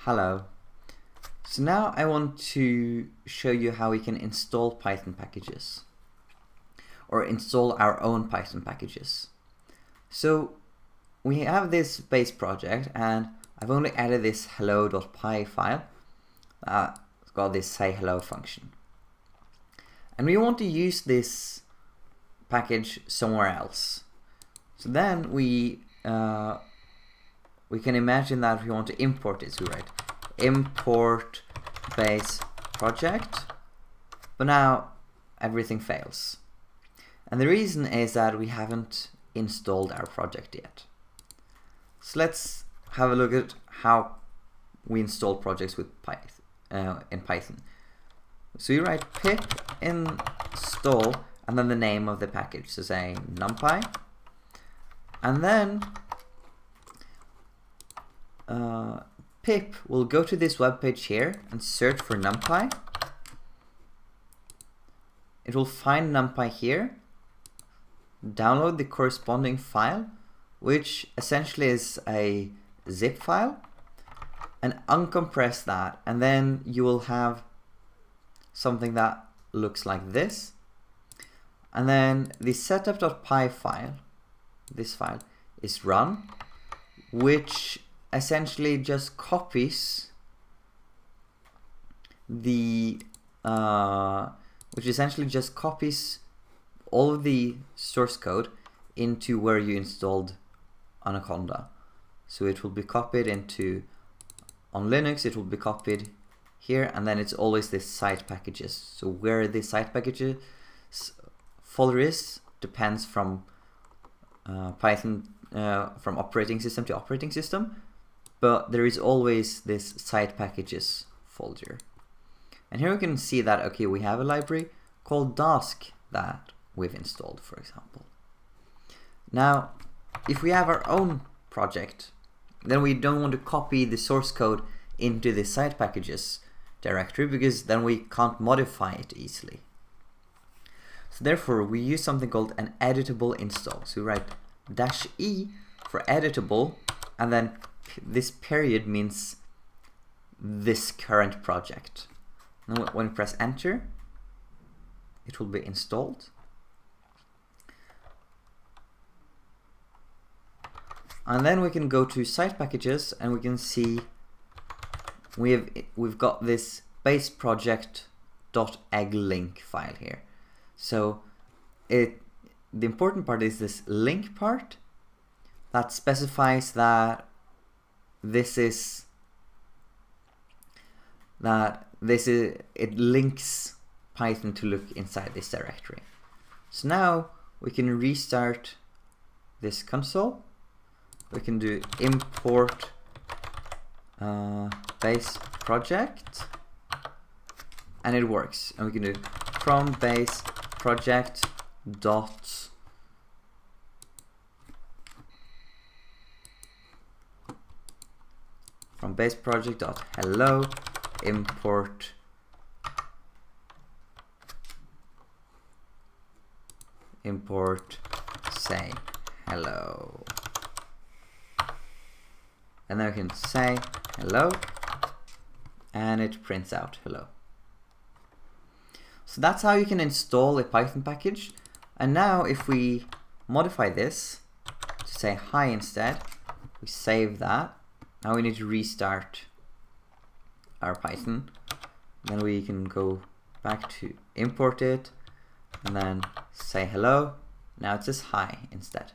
Hello. So now I want to show you how we can install Python packages or install our own Python packages. So we have this base project and I've only added this hello.py file. It's got this say hello function. And we want to use this package somewhere else. So then we can imagine that we want to import it. So we write import base project, but now everything fails. And the reason is that we haven't installed our project yet. So let's have a look at how we install projects with Python, in Python. So you write pip install and then the name of the package, so say numpy, and then pip will go to this web page here and search for numpy. It will find numpy here, download the corresponding file, which essentially is a zip file, and uncompress that, and then you will have something that looks like this. And then the setup.py file, this file, is run, which essentially just copies the all of the source code into where you installed Anaconda. So it will be copied into, on Linux it will be copied here, and then it's always this site packages. So where the site packages folder is depends from Python, from operating system to operating system, but there is always this site packages folder. And here we can see that, okay, we have a library called Dask that we've installed, for example. Now, if we have our own project, then we don't want to copy the source code into the site packages directory, because then we can't modify it easily. So therefore we use something called an editable install. So we write -e for editable, and then this period means this current project. And when we press enter, it will be installed. And then we can go to site packages and we can see we've got this base project.egglink file here. So the important part is this link part that specifies that it links Python to look inside this directory. So now we can restart this console. We can do import base project, and it works. And we can do from base project dot hello import say hello, and then we can say hello and it prints out hello. So that's how you can install a Python package. And now if we modify this to say hi instead, we save that. Now we need to restart our Python. Then we can go back to import it and then say hello. Now it says hi instead.